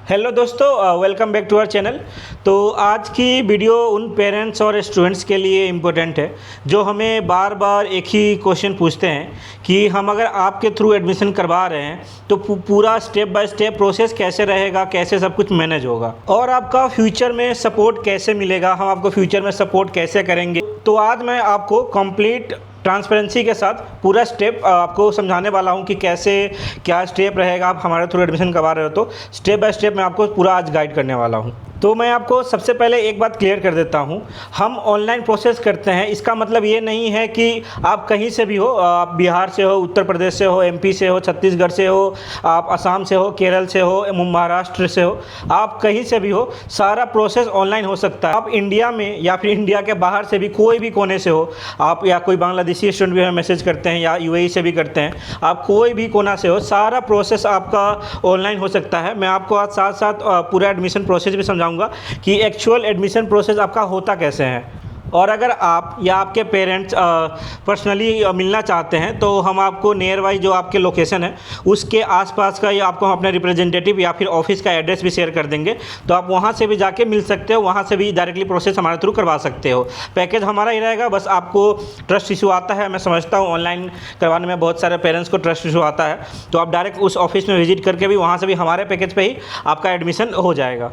Hello दोस्तों, welcome back to our channel. तो आज की वीडियो उन पेरेंट्स और स्टूडेंट्स के लिए इम्पोर्टेंट है जो हमें बार बार एक ही क्वेश्चन पूछते हैं कि हम अगर आपके थ्रू एडमिशन करवा रहे हैं तो पूरा स्टेप बाय स्टेप प्रोसेस कैसे रहेगा, कैसे सब कुछ मैनेज होगा और आपका फ्यूचर में सपोर्ट कैसे मिलेगा, हम आपको फ्यूचर में सपोर्ट कैसे करेंगे। तो आज मैं आपको कंप्लीट ट्रांसपेरेंसी के साथ पूरा स्टेप आपको समझाने वाला हूं कि कैसे क्या स्टेप रहेगा। आप हमारे थ्रू एडमिशन करवा रहे हो तो स्टेप बाय स्टेप मैं आपको पूरा आज गाइड करने वाला हूं। तो मैं आपको सबसे पहले एक बात क्लियर कर देता हूं, हम ऑनलाइन प्रोसेस करते हैं इसका मतलब ये नहीं है कि आप कहीं से भी हो, आप बिहार से हो, उत्तर प्रदेश से हो, एमपी से हो, छत्तीसगढ़ से हो, आप असम से हो, केरल से हो, महाराष्ट्र से हो, आप कहीं से भी हो, सारा प्रोसेस ऑनलाइन हो सकता है। आप इंडिया में या फिर इंडिया के बाहर से भी कोई भी कोने से हो, आप या कोई बांग्लादेशी स्टूडेंट भी हमें मैसेज करते हैं या यूएई से भी करते हैं, आप कोई भी कोना से हो, सारा प्रोसेस आपका ऑनलाइन हो सकता है। मैं आपको आज साथ साथ पूरा एडमिशन प्रोसेस भी समझाऊंगा कि एक्चुअल एडमिशन प्रोसेस आपका होता कैसे है। और अगर आप या आपके पेरेंट्स पर्सनली मिलना चाहते हैं तो हम आपको नियर बाई जो आपके लोकेशन है उसके आसपास का या आपको अपना रिप्रेजेंटेटिव या फिर ऑफिस का एड्रेस भी शेयर कर देंगे, तो आप वहां से भी जाके मिल सकते हो, वहां से भी डायरेक्टली प्रोसेस हमारे थ्रू करवा सकते हो। पैकेज हमारा ही रहेगा, बस आपको ट्रस्ट इशू आता है, मैं समझता हूँ ऑनलाइन करवाने में बहुत सारे पेरेंट्स को ट्रस्ट इशू आता है, तो आप डायरेक्ट उस ऑफिस में विजिट करके भी वहाँ से भी हमारे पैकेज पर ही आपका एडमिशन हो जाएगा।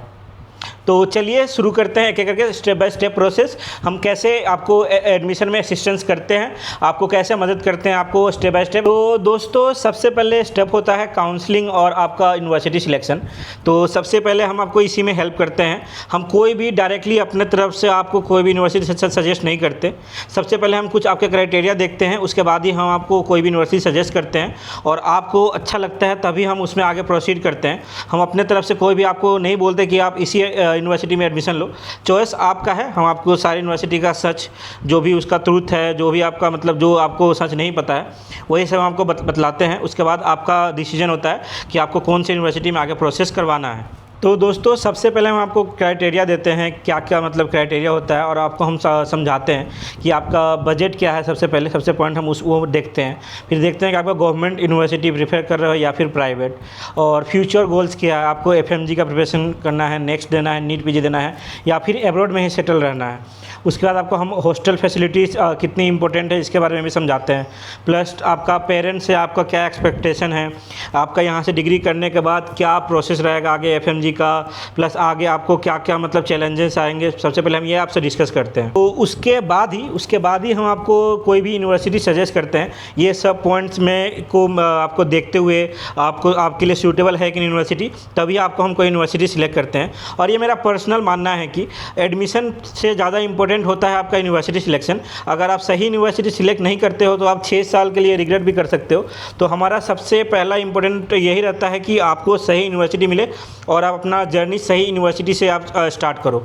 तो चलिए शुरू करते हैं एक एक करके स्टेप बाय स्टेप प्रोसेस। हम कैसे आपको एडमिशन में असिस्टेंस करते हैं, आपको कैसे मदद करते हैं आपको स्टेप बाय स्टेप। तो दोस्तों सबसे पहले स्टेप होता है काउंसलिंग और आपका यूनिवर्सिटी सिलेक्शन। तो सबसे पहले हम आपको इसी में हेल्प करते हैं। हम कोई भी डायरेक्टली अपने तरफ से आपको कोई भी यूनिवर्सिटी सजेस्ट नहीं करते। सबसे पहले हम कुछ आपके क्राइटेरिया देखते हैं, उसके बाद ही हम आपको कोई भी यूनिवर्सिटी सजेस्ट करते हैं और आपको अच्छा लगता है तभी हम उसमें आगे प्रोसीड करते हैं। हम अपने तरफ से कोई भी आपको नहीं बोलते कि आप इसी यूनिवर्सिटी में एडमिशन लो, चॉइस आपका है। हम आपको सारी यूनिवर्सिटी का सच, जो भी उसका ट्रूथ है, जो भी आपका मतलब जो आपको सच नहीं पता है वही सब हम आपको बतलाते हैं। उसके बाद आपका डिसीजन होता है कि आपको कौन सी यूनिवर्सिटी में आगे प्रोसेस करवाना है। तो दोस्तों सबसे पहले हम आपको क्राइटेरिया देते हैं, क्या क्या मतलब क्राइटेरिया होता है और आपको हम समझाते हैं कि आपका बजट क्या है। सबसे पॉइंट हम वो देखते हैं। फिर देखते हैं कि आपका गवर्नमेंट यूनिवर्सिटी प्रीफर कर रहे हो या फिर प्राइवेट, और फ्यूचर गोल्स क्या है, आपको एफएमजी का प्रिपरेशन करना है, नेक्स्ट देना है, नीट पीजी देना है या फिर एब्रॉड में ही सेटल रहना है। उसके बाद आपको हम हॉस्टल फैसिलिटीज़ कितनी इंपॉर्टेंट है इसके बारे में भी समझाते हैं। प्लस आपका पेरेंट्स से आपका क्या एक्सपेक्टेशन है, आपका यहाँ से डिग्री करने के बाद क्या प्रोसेस रहेगा आगे एफएमजी का, प्लस आगे आपको क्या क्या मतलब चैलेंजेस आएंगे, सबसे पहले हम ये आपसे डिस्कस करते हैं। तो उसके बाद ही हम आपको कोई भी यूनिवर्सिटी सजेस्ट करते हैं। ये सब पॉइंट्स में को आपको देखते हुए आपके लिए सूटेबल है कि यूनिवर्सिटी, तभी आपको हम कोई यूनिवर्सिटी सिलेक्ट करते हैं। और ये मेरा पर्सनल मानना है कि एडमिशन से ज़्यादा इंपॉर्टेंट होता है आपका यूनिवर्सिटी सिलेक्शन। अगर आप सही यूनिवर्सिटी सिलेक्ट नहीं करते हो तो आप 6 साल के लिए रिग्रेट भी कर सकते हो। तो हमारा सबसे पहला इंपॉर्टेंट यही रहता है कि आपको सही यूनिवर्सिटी मिले और आप अपना जर्नी सही यूनिवर्सिटी से आप स्टार्ट करो।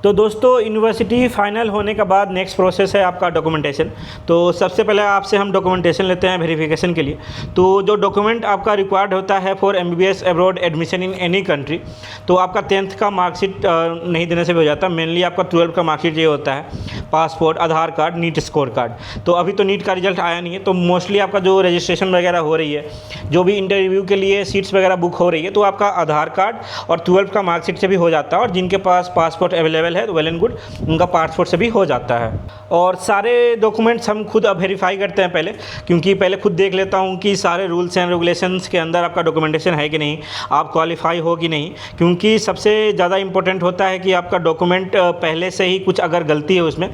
तो दोस्तों यूनिवर्सिटी फाइनल होने के बाद नेक्स्ट प्रोसेस है आपका डॉक्यूमेंटेशन। तो सबसे पहले आपसे हम डॉक्यूमेंटेशन लेते हैं वेरिफिकेशन के लिए। तो जो डॉक्यूमेंट आपका रिक्वायर्ड होता है for MBBS abroad admission in any country, तो आपका 10th का मार्कशीट नहीं देने से भी हो जाता। मेनली आपका 12th का मार्कशीट ये होता है, पासपोर्ट, आधार कार्ड, नीट स्कोर कार्ड। तो अभी तो नीट का रिजल्ट आया नहीं है, तो मोस्टली आपका जो रजिस्ट्रेशन वगैरह हो रही है, जो भी इंटरव्यू के लिए सीट्स वगैरह बुक हो रही है, तो आपका आधार कार्ड और 12th का मार्कशीट से भी हो जाता है। और जिनके पास पासपोर्ट अवेलेबल है तो वेल एंड गुड, उनका पासपोर्ट से भी हो जाता है। और सारे डॉक्यूमेंट्स हम खुद अब वेरीफाई करते हैं पहले, क्योंकि पहले खुद देख लेता हूं कि सारे रूल्स एंड रेगुलेशंस के अंदर आपका डॉक्यूमेंटेशन है कि नहीं, आप क्वालिफाई हो कि नहीं। क्योंकि सबसे ज़्यादा इंपॉर्टेंट होता है कि आपका डॉक्यूमेंट पहले से ही कुछ अगर गलती है उसमें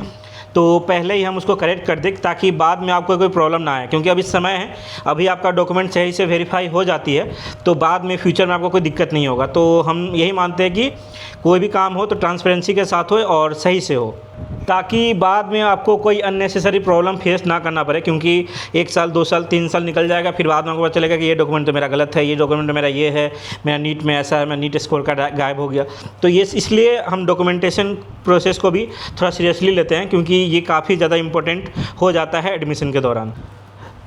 तो पहले ही हम उसको करेक्ट कर दें, ताकि बाद में आपको कोई प्रॉब्लम ना आए। क्योंकि अभी समय है, अभी आपका डॉक्यूमेंट सही से वेरीफाई हो जाती है तो बाद में फ्यूचर में आपको कोई दिक्कत नहीं होगा। तो हम यही मानते हैं कि कोई भी काम हो तो ट्रांसपेरेंसी के साथ हो और सही से हो, ताकि बाद में आपको कोई अननेसेसरी प्रॉब्लम फेस ना करना पड़े। क्योंकि 1 साल 2 साल 3 साल निकल जाएगा, फिर बाद में आपको पता चलेगा कि ये डॉक्यूमेंट तो मेरा गलत है, ये डॉक्यूमेंट मेरा ये है, मेरा नीट में ऐसा है, मेरा नीट स्कोर का गायब हो गया। तो ये इसलिए हम डॉक्यूमेंटेशन प्रोसेस को भी थोड़ा सीरियसली लेते हैं, क्योंकि ये काफ़ी ज़्यादा इंपॉर्टेंट हो जाता है एडमिशन के दौरान।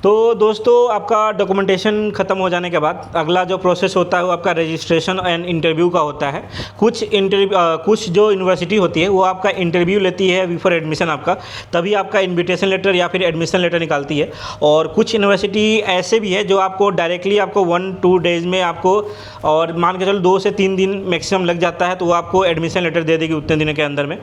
तो दोस्तों आपका डॉक्यूमेंटेशन ख़त्म हो जाने के बाद अगला जो प्रोसेस होता है वो आपका रजिस्ट्रेशन एंड इंटरव्यू का होता है। कुछ जो यूनिवर्सिटी होती है वो आपका इंटरव्यू लेती है बिफोर एडमिशन आपका, तभी आपका इनविटेशन लेटर या फिर एडमिशन लेटर निकालती है। और कुछ यूनिवर्सिटी ऐसे भी है जो आपको डायरेक्टली आपको 1-2 डेज़ में आपको, और मान के चलो 2 से 3 दिन मैक्सिमम लग जाता है, तो वो आपको एडमिशन लेटर दे देगी उतने दिनों के अंदर में।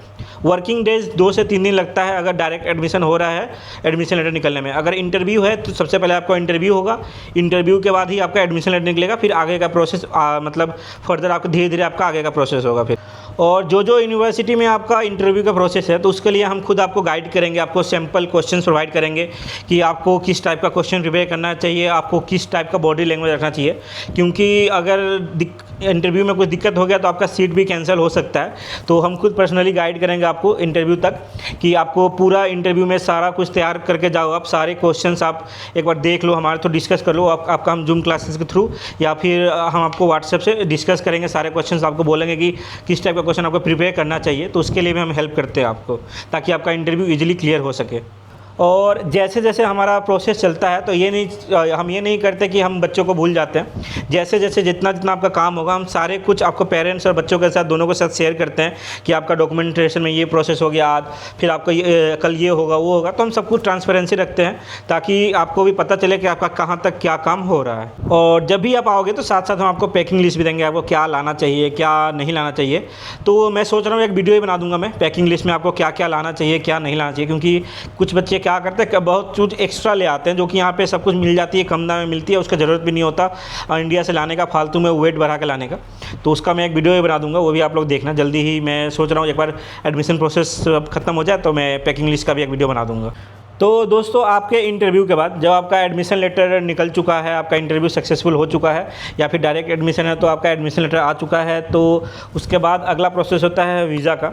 वर्किंग डेज 2 से 3 दिन लगता है अगर डायरेक्ट एडमिशन हो रहा है एडमिशन लेटर निकलने में। अगर इंटरव्यू है तो सबसे पहले आपका इंटरव्यू होगा, इंटरव्यू के बाद ही आपका एडमिशन लेटर निकलेगा, फिर आगे का प्रोसेस मतलब फर्दर आपका धीरे धीरे आपका आगे का प्रोसेस होगा फिर। और जो यूनिवर्सिटी में आपका इंटरव्यू का प्रोसेस है तो उसके लिए हम खुद आपको गाइड करेंगे, आपको सैम्पल क्वेश्चंस प्रोवाइड करेंगे कि आपको किस टाइप का क्वेश्चन प्रिपेयर करना चाहिए, आपको किस टाइप का बॉडी लैंग्वेज रखना चाहिए। क्योंकि अगर इंटरव्यू में कुछ दिक्कत हो गया तो आपका सीट भी कैंसिल हो सकता है। तो हम खुद पर्सनली गाइड करेंगे आपको इंटरव्यू तक कि आपको पूरा इंटरव्यू में सारा कुछ तैयार करके जाओ, आप सारे क्वेश्चंस आप एक बार देख लो, हमारे तो डिस्कस कर लो, आपका हम जूम क्लासेस के थ्रू या फिर हम आपको व्हाट्सएप से डिस्कस करेंगे सारे क्वेश्चंस, आपको बोलेंगे कि किस टाइप का क्वेश्चन आपको प्रिपेयर करना चाहिए। तो उसके लिए भी हम हेल्प करते हैं आपको, ताकि आपका इंटरव्यू ईजिली क्लियर हो सके। और जैसे जैसे हमारा प्रोसेस चलता है तो हम ये नहीं करते कि हम बच्चों को भूल जाते हैं। जैसे जैसे जितना आपका काम होगा हम सारे कुछ आपको पेरेंट्स और बच्चों के साथ दोनों के साथ शेयर करते हैं कि आपका डॉक्यूमेंटेशन में ये प्रोसेस हो गया आज, फिर आपका कल ये होगा वो होगा। तो हम सब कुछ ट्रांसपेरेंसी रखते हैं ताकि आपको भी पता चले कि आपका कहाँ तक क्या काम हो रहा है। और जब भी आप आओगे तो साथ साथ हम आपको पैकिंग लिस्ट भी देंगे, आपको क्या लाना चाहिए क्या नहीं लाना चाहिए। तो मैं सोच रहा हूँ एक वीडियो ही बना दूंगा मैं पैकिंग लिस्ट में, आपको क्या क्या लाना चाहिए क्या नहीं लाना चाहिए। क्योंकि कुछ बच्चे क्या करते हैं बहुत कुछ एक्स्ट्रा ले आते हैं जो कि यहाँ पे सब कुछ मिल जाती है, कम दाम में मिलती है, उसका ज़रूरत भी नहीं होता इंडिया से लाने का, फालतू में वेट बढ़ा के लाने का। तो उसका मैं एक वीडियो ही बना दूंगा, वो भी आप लोग देखना जल्दी ही। मैं सोच रहा हूँ एक बार एडमिशन प्रोसेस ख़त्म हो जाए तो मैं पैकिंग लिस्ट का भी एक वीडियो बना दूंगा। तो दोस्तों आपके इंटरव्यू के बाद जब आपका एडमिशन लेटर निकल चुका है, आपका इंटरव्यू सक्सेसफुल हो चुका है या फिर डायरेक्ट एडमिशन है तो आपका एडमिशन लेटर आ चुका है, तो उसके बाद अगला प्रोसेस होता है वीज़ा का।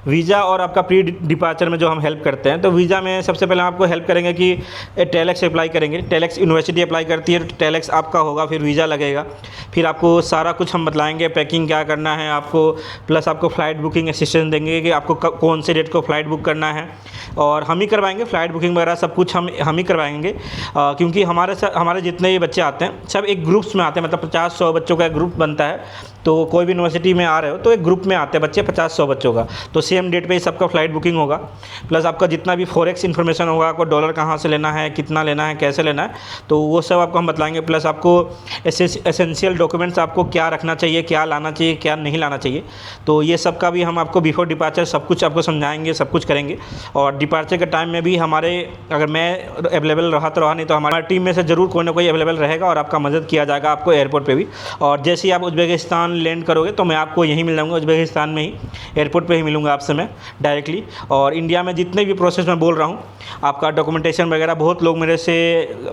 वीज़ा और आपका प्री डिपार्चर में जो हम हेल्प करते हैं, तो वीज़ा में सबसे पहले आपको हेल्प करेंगे कि टेलेक्स अप्लाई करेंगे। टेलेक्स यूनिवर्सिटी अप्लाई करती है तो टेलेक्स आपका होगा, फिर वीज़ा लगेगा, फिर आपको सारा कुछ हम बतलाएँगे पैकिंग क्या करना है आपको, प्लस आपको फ़्लाइट बुकिंग असिस्टेंस देंगे कि आपको कौन से डेट को फ़्लाइट बुक करना है, और हम ही करवाएंगे फ़्लाइट बुकिंग वगैरह सब कुछ हम ही करवाएंगे। क्योंकि हमारे जितने भी बच्चे आते हैं सब एक ग्रुप्स में आते हैं, मतलब 50-100 बच्चों का एक ग्रुप बनता है। तो कोई भी यूनिवर्सिटी में आ रहे हो तो एक ग्रुप में आते हैं बच्चे 50-100 बच्चों का, तो सेम डेट पे ही सबका फ़्लाइट बुकिंग होगा। प्लस आपका जितना भी फॉरेक्स इन्फॉर्मेशन होगा, आपको डॉलर कहाँ से लेना है, कितना लेना है, कैसे लेना है, तो वो सब आपको हम बतलाएंगे। प्लस आपको एसेंशियल डॉक्यूमेंट्स आपको क्या रखना चाहिए, क्या लाना चाहिए, क्या नहीं लाना चाहिए, तो ये सब का भी हम आपको बिफोर डिपार्चर सब कुछ आपको समझाएंगे, सब कुछ करेंगे। और डिपार्चर के टाइम में भी हमारे, अगर मैं अवेलेबल रहा तो रहा, नहीं तो हमारी टीम में से ज़रूर कोई ना कोई अवेलेबल रहेगा और आपका मदद किया जाएगा आपको एयरपोर्ट पे भी। और जैसे ही आप उज़्बेकिस्तान लैंड करोगे तो मैं आपको यहीं मिल जाऊँगा, उज़्बेकिस्तान में ही एयरपोर्ट पे ही मिलूँगा आपसे मैं डायरेक्टली। और इंडिया में जितने भी प्रोसेस मैं बोल रहा हूँ, आपका डॉक्यूमेंटेशन वगैरह, बहुत लोग मेरे से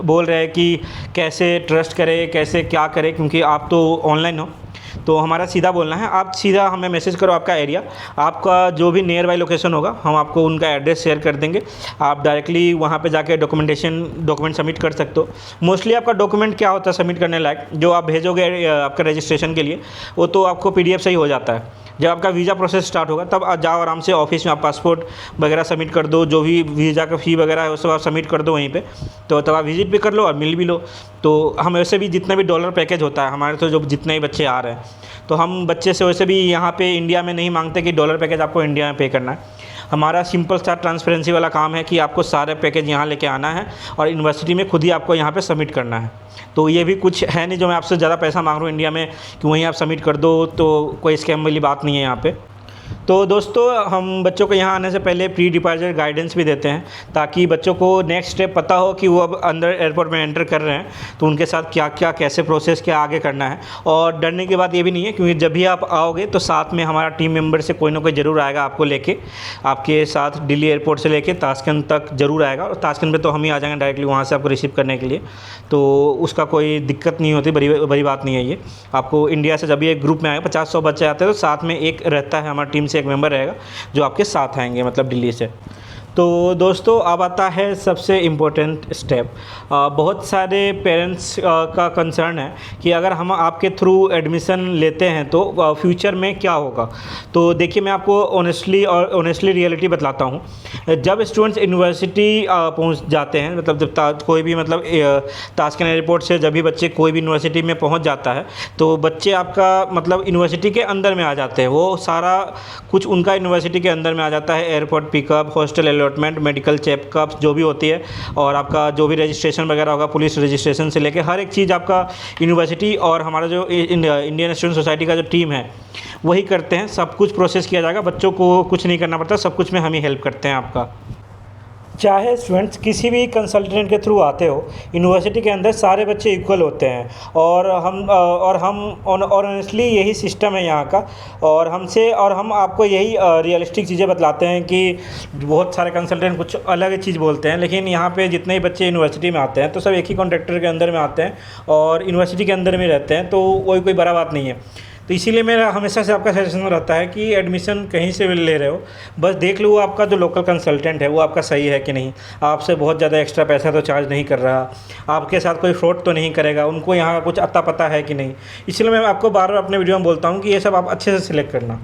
बोल रहे हैं कि कैसे ट्रस्ट करें, कैसे क्या करें, क्योंकि आप तो ऑनलाइन हो। तो हमारा सीधा बोलना है, आप सीधा हमें मैसेज करो आपका एरिया, आपका जो भी नियर बाई लोकेशन होगा हम आपको उनका एड्रेस शेयर कर देंगे। आप डायरेक्टली वहाँ पे जाके डॉक्यूमेंट सबमिट कर सकते हो। मोस्टली आपका डॉक्यूमेंट क्या होता है सबमिट करने लायक, जो आप भेजोगे आपका रजिस्ट्रेशन के लिए, वो तो आपको PDF से ही हो जाता है। जब आपका वीज़ा प्रोसेस स्टार्ट होगा तब आप जाओ आराम से ऑफिस में, आप पासपोर्ट वगैरह सबमिट कर दो, जो भी वीज़ा का फ़ी वगैरह है वो सब आप सबमिट कर दो वहीं पे, तो तब आप विज़िट भी कर लो और मिल भी लो। तो हम वैसे भी जितना भी डॉलर पैकेज होता है हमारे, तो जो जितने ही बच्चे आ रहे हैं, तो हम बच्चे से वैसे भी यहाँ पे इंडिया में नहीं मांगते कि डॉलर पैकेज आपको इंडिया में पे करना है। हमारा सिंपल सा ट्रांसपेरेंसी वाला काम है कि आपको सारे पैकेज यहाँ लेके आना है और यूनिवर्सिटी में खुद ही आपको यहाँ पे सबमिट करना है। तो ये भी कुछ है नहीं जो मैं आपसे ज़्यादा पैसा मांग रहा हूँ इंडिया में कि वहीं आप सबमिट कर दो, तो कोई स्कैम वाली बात नहीं है यहाँ पे। तो दोस्तों हम बच्चों को यहाँ आने से पहले प्री डिपार्चर गाइडेंस भी देते हैं, ताकि बच्चों को नेक्स्ट स्टेप पता हो कि वो अब अंदर एयरपोर्ट में एंटर कर रहे हैं तो उनके साथ क्या क्या कैसे प्रोसेस क्या आगे करना है। और डरने की बात ये भी नहीं है, क्योंकि जब भी आप आओगे तो साथ में हमारा टीम मेंबर से कोई ना कोई ज़रूर आएगा आपको लेके, आपके साथ दिल्ली एयरपोर्ट से लेके ताशकंद तक ज़रूर आएगा। और ताशकंद पे तो हम ही आ जाएंगे डायरेक्टली वहाँ से आपको रिसीव करने के लिए, तो उसका कोई दिक्कत नहीं होती, बड़ी बात नहीं है ये। आपको इंडिया से जब भी एक ग्रुप में आएगा 50-100 बच्चे आते हैं तो साथ में एक रहता है, हमारी टीम से एक मेंबर रहेगा जो आपके साथ आएंगे, मतलब दिल्ली से। तो दोस्तों अब आता है सबसे इम्पोर्टेंट स्टेप। बहुत सारे पेरेंट्स का कंसर्न है कि अगर हम आपके थ्रू एडमिशन लेते हैं तो फ्यूचर में क्या होगा। तो देखिए, मैं आपको ऑनेस्टली रियलिटी बतलाता हूँ। जब स्टूडेंट्स यूनिवर्सिटी पहुँच जाते हैं, मतलब जब कोई भी मतलब ताशकंद एयरपोर्ट से जब भी बच्चे कोई भी यूनिवर्सिटी में पहुँच जाता है तो बच्चे आपका मतलब यूनिवर्सिटी के अंदर में आ जाते हैं। वो सारा कुछ उनका यूनिवर्सिटी के अंदर में आ जाता है। Airport pickup, hostel allotment, medical checkup जो भी होती है, और आपका जो भी रजिस्ट्रेशन वगैरह होगा, पुलिस रजिस्ट्रेशन से लेकर हर एक चीज़ आपका यूनिवर्सिटी और हमारा जो इंडियन स्टूडेंट सोसाइटी का जो टीम है वही करते हैं। सब कुछ प्रोसेस किया जाएगा, बच्चों को कुछ नहीं करना पड़ता, सब कुछ में हम ही हेल्प करते हैं आपका। चाहे स्टूडेंट्स किसी भी कंसल्टेंट के थ्रू आते हो, यूनिवर्सिटी के अंदर सारे बच्चे इक्वल होते हैं और हम ऑनेस्टली यही सिस्टम है यहाँ का। और हम आपको यही रियलिस्टिक चीज़ें बतलाते हैं कि बहुत सारे कंसल्टेंट कुछ अलग चीज़ बोलते हैं, लेकिन यहाँ पे जितने ही बच्चे यूनिवर्सिटी में आते हैं तो सब एक ही कॉन्ट्रैक्टर के अंदर में आते हैं और यूनिवर्सिटी के अंदर में रहते हैं, तो वही कोई बड़ा बात नहीं है। तो इसीलिए मेरा हमेशा से आपका सजेशन रहता है कि एडमिशन कहीं से भी ले रहे हो, बस देख लो आपका जो लोकल कंसल्टेंट है वो आपका सही है कि नहीं, आपसे बहुत ज़्यादा एक्स्ट्रा पैसा तो चार्ज नहीं कर रहा, आपके साथ कोई फ्रॉड तो नहीं करेगा, उनको यहाँ का कुछ अता पता है कि नहीं। इसलिए मैं आपको बार बार अपने वीडियो में बोलता हूँ कि ये सब आप अच्छे से सिलेक्ट करना।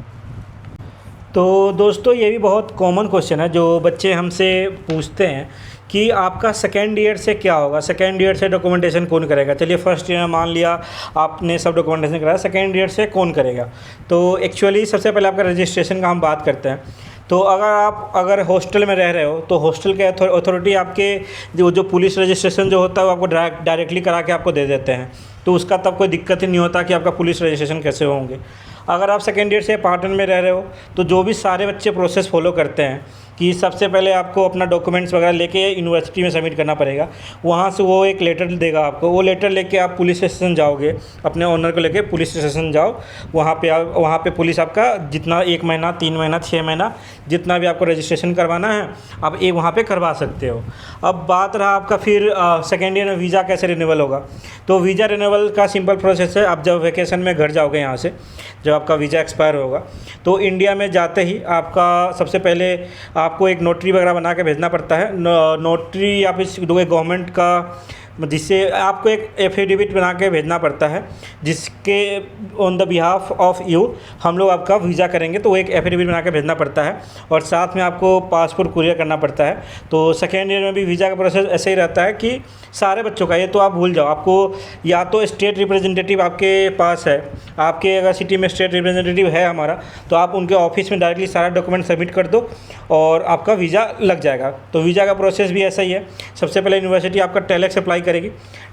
तो दोस्तों, ये भी बहुत कॉमन क्वेश्चन है जो बच्चे हमसे पूछते हैं कि आपका सेकेंड ईयर से क्या होगा, सेकेंड ईयर से डॉक्यूमेंटेशन कौन करेगा। चलिए, फर्स्ट ईयर में मान लिया आपने सब डॉक्यूमेंटेशन कराया, सेकेंड ईयर से कौन करेगा। तो एक्चुअली सबसे पहले आपका रजिस्ट्रेशन का हम बात करते हैं। तो अगर हॉस्टल में रह रहे हो तो हॉस्टल के अथॉरिटी आपके जो पुलिस रजिस्ट्रेशन जो होता है वो आपको डायरेक्टली करा के आपको दे देते हैं, तो उसका तब कोई दिक्कत ही नहीं होता कि आपका पुलिस रजिस्ट्रेशन कैसे होंगे। अगर आप सेकेंड ईयर से अपार्टमेंट में रह रहे हो तो जो भी सारे बच्चे प्रोसेस फॉलो करते हैं कि सबसे पहले आपको अपना डॉक्यूमेंट्स वगैरह लेके यूनिवर्सिटी में सबमिट करना पड़ेगा। वहाँ से वो एक लेटर देगा आपको, वो लेटर लेके आप पुलिस स्टेशन जाओगे, अपने ओनर को लेके पुलिस स्टेशन जाओ। वहाँ पे पुलिस आपका जितना 1 महीना, 3 महीना, 6 महीना जितना भी आपको रजिस्ट्रेशन करवाना है आप वहाँ पे करवा सकते हो। अब बात रहा आपका फिर सेकेंड ईयर में वीज़ा कैसे रिन्यूअल होगा। तो वीज़ा रिन्यूअल का सिंपल प्रोसेस है। आप जब वेकेशन में घर जाओगे यहाँ से, जब आपका वीज़ा एक्सपायर होगा तो इंडिया में जाते ही आपका सबसे पहले आपको एक नोटरी वगैरह बना के भेजना पड़ता है। नोटरी या फिर गवर्नमेंट का, जिससे आपको एक एफिडेविट बना के भेजना पड़ता है जिसके on the behalf of you हम लोग आपका वीज़ा करेंगे, तो वो एक एफिडेविट बना के भेजना पड़ता है और साथ में आपको पासपोर्ट कुरियर करना पड़ता है। तो सेकेंड ईयर में भी वीज़ा का प्रोसेस ऐसे ही रहता है कि सारे बच्चों का, ये तो आप भूल जाओ, आपको या तो स्टेट रिप्रेजेंटेटिव आपके पास है, आपके अगर सिटी में स्टेट रिप्रेजेंटेटिव है हमारा, तो आप उनके ऑफिस में डायरेक्टली सारा डॉक्यूमेंट सबमिट कर दो और आपका वीज़ा लग जाएगा। तो वीज़ा का प्रोसेस भी ऐसा ही है। सबसे पहले यूनिवर्सिटी आपका टेलेक्स अप्लाई करेगी।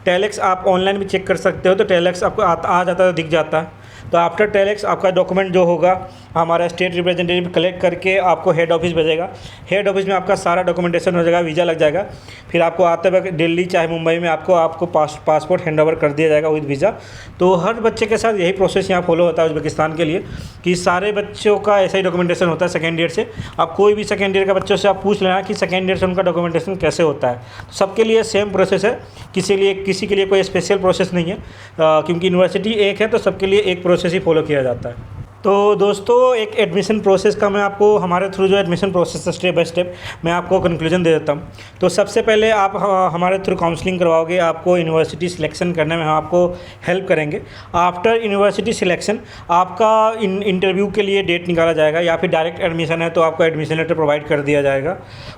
टेलेक्स आप ऑनलाइन भी चेक कर सकते हो, तो टेलेक्स आपको आ जाता है, दिख जाता है। तो आफ्टर टेलेक्स आपका डॉक्यूमेंट जो होगा हमारा स्टेट रिप्रेजेंटेटिव कलेक्ट करके आपको हेड ऑफिस भेजेगा। हेड ऑफिस में आपका सारा डॉक्यूमेंटेशन हो जाएगा, वीज़ा लग जाएगा। फिर आपको आते वक्त दिल्ली चाहे मुंबई में आपको पासपोर्ट हैंड ओवर कर दिया जाएगा विद वीज़ा। तो हर बच्चे के साथ यही प्रोसेस यहाँ फॉलो होता है उज़्बेकिस्तान के लिए कि सारे बच्चों का ऐसा ही डॉक्यूमेंटेशन होता है सेकेंड ईयर से। आप कोई भी सेकेंड ईयर के बच्चों से आप पूछ लेना कि सेकेंड ईयर से उनका डॉक्यूमेंटेशन कैसे होता है। तो सबके लिए सेम प्रोसेस है, किसी के लिए कोई स्पेशल प्रोसेस नहीं है, क्योंकि यूनिवर्सिटी एक है तो सबके लिए एक प्रोसेस ही फॉलो किया जाता है। तो दोस्तों, एक एडमिशन प्रोसेस का मैं आपको हमारे थ्रू जो एडमिशन प्रोसेस है स्टेप बाय स्टेप मैं आपको कंक्लूजन दे देता हूँ। तो सबसे पहले आप हमारे थ्रू काउंसलिंग करवाओगे, आपको यूनिवर्सिटी सिलेक्शन करने में हम आपको हेल्प करेंगे। आफ्टर यूनिवर्सिटी सिलेक्शन आपका इंटरव्यू के लिए डेट निकाला जाएगा, या फिर डायरेक्ट एडमिशन है तो आपको एडमिशन लेटर प्रोवाइड कर दिया जाएगा।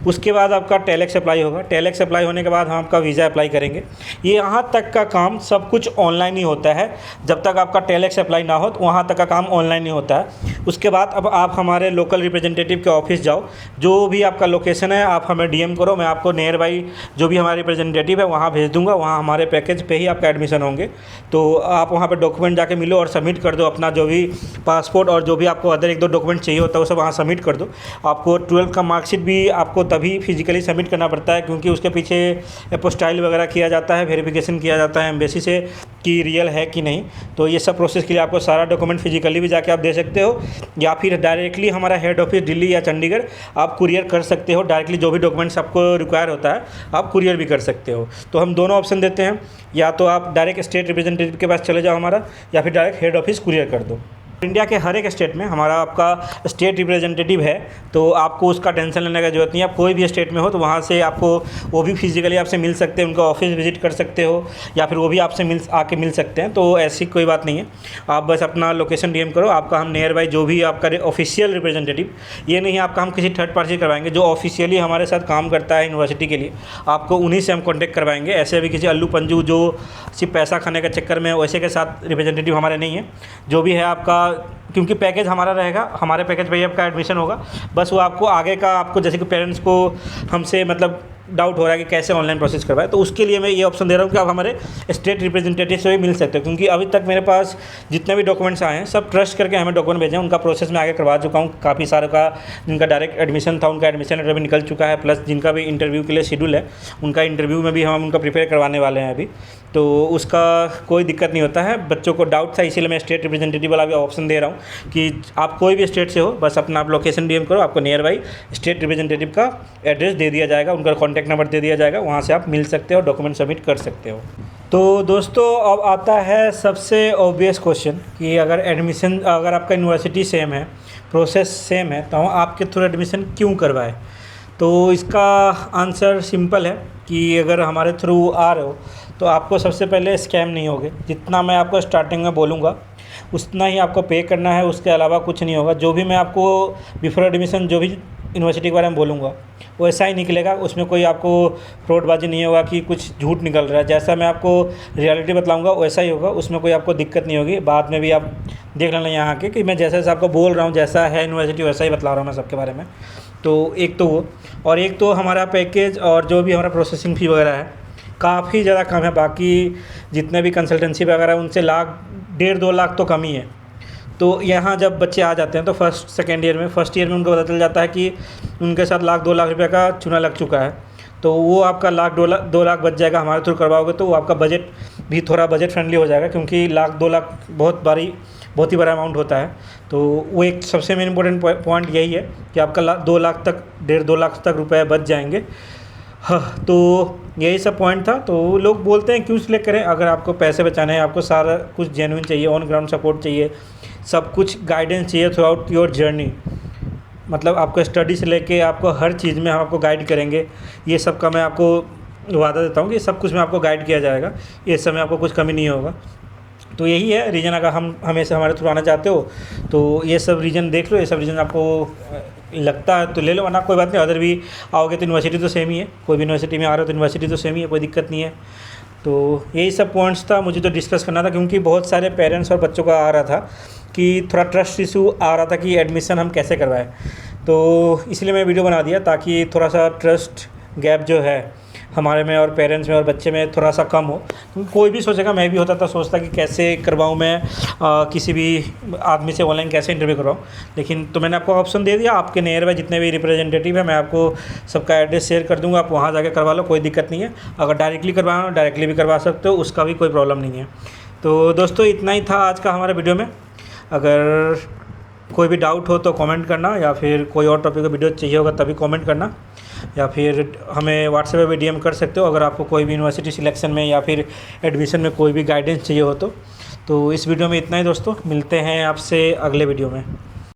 उसके बाद आपका टेलेक्स अप्लाई होगा। टेलेक्स अप्लाई होने के बाद हम आपका वीज़ा अप्लाई करेंगे। ये यहाँ तक का काम सब कुछ ऑनलाइन ही होता है। जब तक आपका टेलेक्स अप्लाई ना हो तो वहाँ तक का काम ऑनलाइन होता है। उसके बाद अब आप हमारे लोकल रिप्रेजेंटेटिव के ऑफिस जाओ, जो भी आपका लोकेशन है आप हमें डीएम करो, मैं आपको नियर बाई जो भी हमारे रिप्रेजेंटेटिव है वहाँ भेज दूंगा। वहाँ हमारे पैकेज पे ही आपका एडमिशन होंगे। तो आप वहाँ पे डॉक्यूमेंट जाके मिलो और सबमिट कर दो अपना, जो भी पासपोर्ट और जो भी आपको अदर 1-2 डॉक्यूमेंट चाहिए होता है वो सब वहाँ सबमिट कर दो। आपको 12th का मार्कशीट भी आपको तभी फिजिकली सबमिट करना पड़ता है, क्योंकि उसके पीछे अपोस्टाइल वगैरह किया जाता है, वेरिफिकेशन किया जाता है एम्बेसी से कि रियल है कि नहीं। तो ये सब प्रोसेस के लिए आपको सारा डॉक्यूमेंट फिजिकली भी जाके आप दे सकते हो, या फिर डायरेक्टली हमारा हेड ऑफिस दिल्ली या चंडीगढ़ आप कुरियर कर सकते हो। डायरेक्टली जो भी डॉक्यूमेंट्स आपको रिक्वायर होता है आप कुरियर भी कर सकते हो। तो हम दोनों ऑप्शन देते हैं, या तो आप डायरेक्ट स्टेट रिप्रेजेंटेटिव के पास चले जाओ हमारा, या फिर डायरेक्ट हेड ऑफिस कुरियर कर दो। इंडिया के हर एक स्टेट में हमारा आपका स्टेट रिप्रेजेंटेटिव है, तो आपको उसका टेंशन लेने का ज़रूरत नहीं है। आप कोई भी स्टेट में हो तो वहाँ से आपको वो भी फिजिकली आपसे मिल सकते हैं, उनका ऑफिस विजिट कर सकते हो, या फिर वो भी आपसे आके मिल सकते हैं। तो ऐसी कोई बात नहीं है, आप बस अपना लोकेशन डीएम करो, आपका हम नियर बाई जो भी आपका ऑफिशियल रिप्रेजेंटेटिव, ये नहीं आपका हम किसी थर्ड पार्टी करवाएंगे, जो ऑफिशियली हमारे साथ काम करता है यूनिवर्सिटी के लिए, आपको उन्हीं से हम कॉन्टैक्ट करवाएंगे। ऐसे भी किसी अल्लू पंजू जो सिर्फ पैसा खाने के चक्कर में वैसे के साथ रिप्रेजेंटेटिव हमारे नहीं है। जो भी है आपका, क्योंकि पैकेज हमारा रहेगा, हमारे पैकेज पे ही आपका एडमिशन होगा। बस वो आपको आगे का, आपको जैसे कि पेरेंट्स को हमसे मतलब डाउट हो रहा है कि कैसे ऑनलाइन प्रोसेस करवाए, तो उसके लिए मैं ये ऑप्शन दे रहा हूँ कि आप हमारे स्टेट रिप्रेजेंटेटिव से भी मिल सकते हो। क्योंकि अभी तक मेरे पास जितने भी डॉक्यूमेंट्स आए हैं सब ट्रस्ट करके हमें डॉक्यूमेंट भेजे हैं, उनका प्रोसेस मैं आगे करवा चुका हूँ। काफ़ी सारे का जिनका डायरेक्ट एडमिशन था उनका एडमिशन लेटर भी निकल चुका है, प्लस जिनका भी इंटरव्यू के लिए शेड्यूल है उनका इंटरव्यू में भी हम उनका प्रिपेयर करवाने वाले हैं अभी। तो उसका कोई दिक्कत नहीं होता है। बच्चों को डाउट था, इसीलिए मैं स्टेट रिप्रेजेंटेटिव वाला भी ऑप्शन दे रहा हूँ कि आप कोई भी स्टेट से हो, बस अपना आप लोकेशन डीएम करो, आपको नियर बाई स्टेट रिप्रेजेंटेटिव का एड्रेस दे दिया जाएगा, उनका कॉन्टैक्ट नंबर दे दिया जाएगा, वहाँ से आप मिल सकते हो, डॉक्यूमेंट सबमिट कर सकते हो। तो दोस्तों अब आता है सबसे ऑब्वियस क्वेश्चन कि अगर एडमिशन, अगर आपका यूनिवर्सिटी सेम है, प्रोसेस सेम है, तो हम आपके थ्रू एडमिशन क्यों करवाएं? तो इसका आंसर सिंपल है कि अगर हमारे थ्रू आ रहे हो तो आपको सबसे पहले स्कैम नहीं होगे। जितना मैं आपको स्टार्टिंग में बोलूँगा उतना ही आपको पे करना है, उसके अलावा कुछ नहीं होगा। जो भी मैं आपको बिफोर एडमिशन जो भी यूनिवर्सिटी के बारे में बोलूँगा वो ऐसा ही निकलेगा, उसमें कोई आपको फ्रॉडबाजी नहीं होगा कि कुछ झूठ निकल रहा है। जैसा मैं आपको रियलिटी बताऊँगा वैसा ही होगा, उसमें कोई आपको दिक्कत नहीं होगी। बाद में भी आप देख लेना यहाँ के कि मैं जैसा जैसा आपको बोल रहा हूँ, जैसा है यूनिवर्सिटी वैसा ही बतला रहा हूँ मैं सबके बारे में। तो एक तो वो, और एक तो हमारा पैकेज और जो भी हमारा प्रोसेसिंग फ़ी वगैरह है काफ़ी ज़्यादा कम है। बाकी जितने भी कंसल्टेंसी वगैरह उनसे 1.5-2 लाख तो कम ही है। तो यहाँ जब बच्चे आ जाते हैं तो फर्स्ट सेकेंड ईयर में, फर्स्ट ईयर में उनको पता चल जाता है कि उनके साथ 1-2 लाख रुपये का चूना लग चुका है। तो वो आपका 1-2 लाख बच जाएगा हमारे थ्रू करवाओगे तो वो आपका बजट भी थोड़ा बजट फ्रेंडली हो जाएगा, क्योंकि 1-2 लाख बहुत ही बड़ा अमाउंट होता है। तो वो एक सबसे मेन इंपॉर्टेंट पॉइंट यही है कि आपका 2 लाख तक, 1.5-2 लाख तक रुपये बच जाएंगे। हाँ, तो यही सब पॉइंट था। तो लोग बोलते हैं क्यों सिलेक्ट करें? अगर आपको पैसे बचाने हैं, आपको सारा कुछ जेन्युइन चाहिए, ऑन ग्राउंड सपोर्ट चाहिए, सब कुछ गाइडेंस चाहिए थ्रू आउट योर जर्नी, मतलब आपको स्टडी से लेके आपको हर चीज़ में हम आपको गाइड करेंगे। ये सब का मैं आपको वादा देता हूँ कि सब कुछ में आपको गाइड किया जाएगा, ये सब में आपको कुछ कमी नहीं होगा। तो यही है रीज़न। अगर हम हमेशा हमारे थ्रू आना चाहते हो तो ये सब रीज़न देख लो, ये सब रीज़न आपको लगता है तो ले लो, वरना कोई बात नहीं। अदर भी आओगे तो यूनिवर्सिटी तो सेम ही है, कोई भी यूनिवर्सिटी में आ रहे हो तो यूनिवर्सिटी तो सेम ही है, कोई दिक्कत नहीं है। तो यही सब पॉइंट्स था मुझे तो डिस्कस करना था, क्योंकि बहुत सारे पेरेंट्स और बच्चों का आ रहा था कि थोड़ा ट्रस्ट इशू आ रहा था कि एडमिशन हम कैसे करवाएं। तो इसलिए मैं वीडियो बना दिया ताकि थोड़ा सा ट्रस्ट गैप जो है हमारे में और पेरेंट्स में और बच्चे में थोड़ा सा कम हो। क्योंकि कोई भी सोचेगा, मैं भी होता था सोचता कि कैसे करवाऊँ मैं किसी भी आदमी से ऑनलाइन कैसे इंटरव्यू करवाऊँ। लेकिन तो मैंने आपको ऑप्शन दे दिया, आपके नियर बाय जितने भी रिप्रेजेंटेटिव है मैं आपको सबका एड्रेस शेयर कर दूँगा, आप वहाँ जाके करवा लो, कोई दिक्कत नहीं है। अगर डायरेक्टली करवाना डायरेक्टली भी करवा सकते हो, उसका भी कोई प्रॉब्लम नहीं है। तो दोस्तों इतना ही था आज का हमारे वीडियो में। अगर कोई भी डाउट हो तो कमेंट करना, या फिर कोई और टॉपिक का वीडियो चाहिए होगा तभी कमेंट करना, या फिर हमें व्हाट्सएप पे भी डीएम कर सकते हो अगर आपको कोई भी यूनिवर्सिटी सिलेक्शन में या फिर एडमिशन में कोई भी गाइडेंस चाहिए हो तो इस वीडियो में इतना ही दोस्तों, मिलते हैं आपसे अगले वीडियो में।